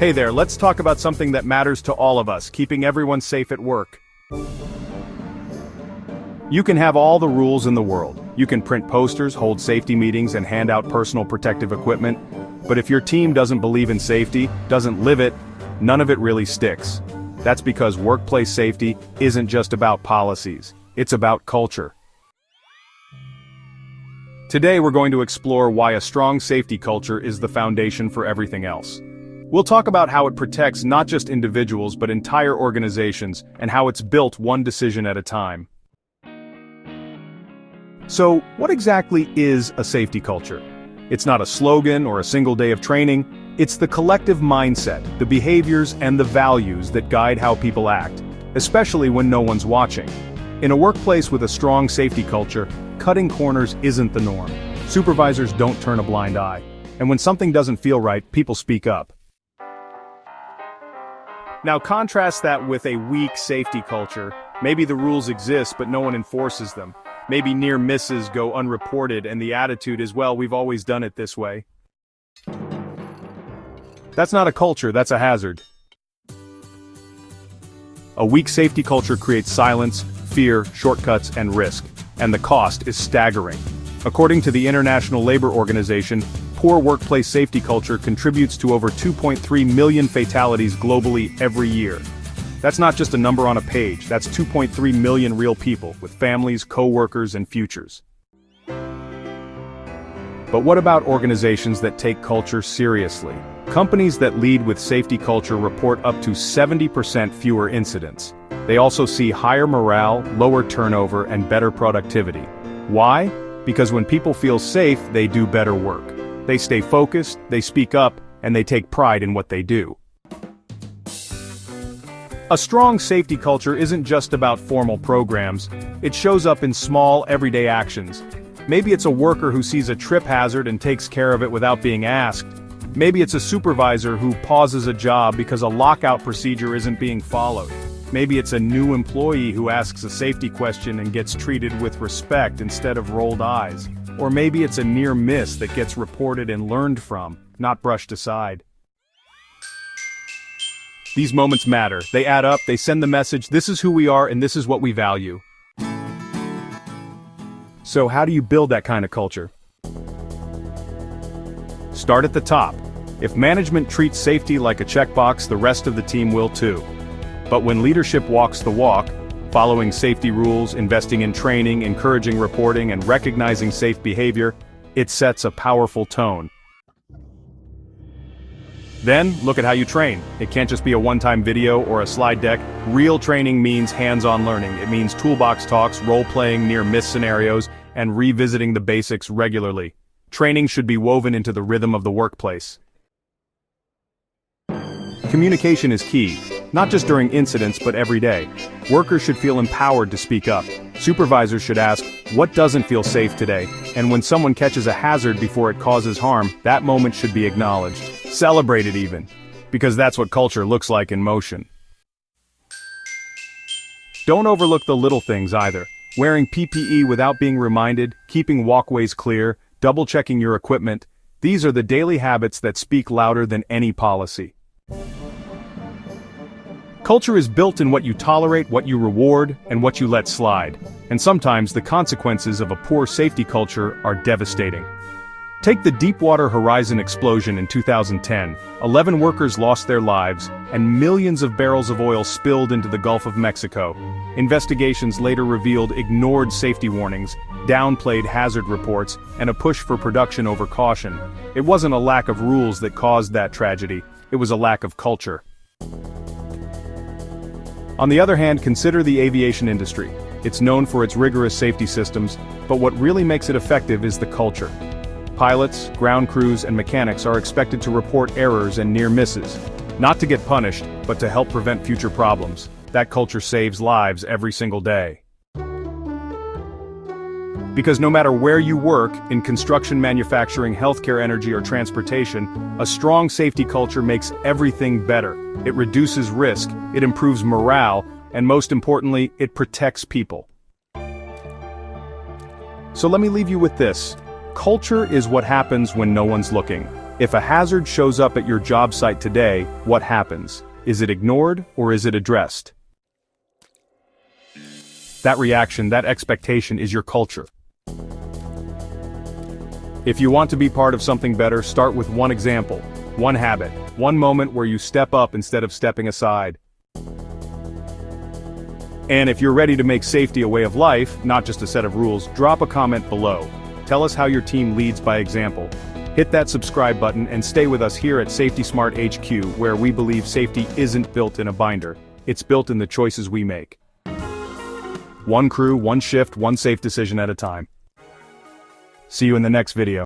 Hey there, let's talk about something that matters to all of us, keeping everyone safe at work. You can have all the rules in the world. You can print posters, hold safety meetings, and hand out personal protective equipment. But if your team doesn't believe in safety, doesn't live it, none of it really sticks. That's because workplace safety isn't just about policies. It's about culture. Today we're going to explore why a strong safety culture is the foundation for everything else. We'll talk about how it protects not just individuals but entire organizations, and how it's built one decision at a time. So, what exactly is a safety culture? It's not a slogan or a single day of training. It's the collective mindset, the behaviors and the values that guide how people act, especially when no one's watching. In a workplace with a strong safety culture, cutting corners isn't the norm. Supervisors don't turn a blind eye. And when something doesn't feel right, people speak up. Now contrast that with a weak safety culture. Maybe the rules exist but no one enforces them. Maybe near misses go unreported and the attitude is, well, we've always done it this way. That's not a culture, that's a hazard. A weak safety culture creates silence, fear, shortcuts, and risk. And the cost is staggering. According to the International Labor Organization, poor workplace safety culture contributes to over 2.3 million fatalities globally every year. That's not just a number on a page, that's 2.3 million real people, with families, co-workers, and futures. But what about organizations that take culture seriously? Companies that lead with safety culture report up to 70% fewer incidents. They also see higher morale, lower turnover, and better productivity. Why? Because when people feel safe, they do better work. They stay focused, they speak up, and they take pride in what they do. A strong safety culture isn't just about formal programs. It shows up in small, everyday actions. Maybe it's a worker who sees a trip hazard and takes care of it without being asked. Maybe it's a supervisor who pauses a job because a lockout procedure isn't being followed. Maybe it's a new employee who asks a safety question and gets treated with respect instead of rolled eyes. Or maybe it's a near miss that gets reported and learned from, not brushed aside. These moments matter. They add up, they send the message, this is who we are and this is what we value. So how do you build that kind of culture? Start at the top. If management treats safety like a checkbox, the rest of the team will too. But when leadership walks the walk, following safety rules, investing in training, encouraging reporting, and recognizing safe behavior, it sets a powerful tone. Then, look at how you train. It can't just be a one-time video or a slide deck. Real training means hands-on learning. It means toolbox talks, role-playing near-miss scenarios, and revisiting the basics regularly. Training should be woven into the rhythm of the workplace. Communication is key, not just during incidents but every day. Workers should feel empowered to speak up. Supervisors should ask, what doesn't feel safe today? And when someone catches a hazard before it causes harm, that moment should be acknowledged. Celebrated even. Because that's what culture looks like in motion. Don't overlook the little things either. Wearing PPE without being reminded, keeping walkways clear, double-checking your equipment. These are the daily habits that speak louder than any policy. Culture is built in what you tolerate, what you reward, and what you let slide. And sometimes the consequences of a poor safety culture are devastating. Take the Deepwater Horizon explosion in 2010. 11 workers lost their lives, and millions of barrels of oil spilled into the Gulf of Mexico. Investigations later revealed ignored safety warnings, downplayed hazard reports, and a push for production over caution. It wasn't a lack of rules that caused that tragedy, it was a lack of culture. On the other hand, consider the aviation industry. It's known for its rigorous safety systems, but what really makes it effective is the culture. Pilots, ground crews, and mechanics are expected to report errors and near misses, not to get punished, but to help prevent future problems. That culture saves lives every single day. Because no matter where you work, in construction, manufacturing, healthcare, energy, or transportation, a strong safety culture makes everything better. It reduces risk, it improves morale, and most importantly, it protects people. So let me leave you with this. Culture is what happens when no one's looking. If a hazard shows up at your job site today, what happens? Is it ignored or is it addressed? That reaction, that expectation is your culture. If you want to be part of something better, start with one example, one habit, one moment where you step up instead of stepping aside. And if you're ready to make safety a way of life, not just a set of rules, drop a comment below. Tell us how your team leads by example. Hit that subscribe button and stay with us here at Safety Smart HQ, where we believe safety isn't built in a binder, it's built in the choices we make. One crew, one shift, one safe decision at a time. See you in the next video.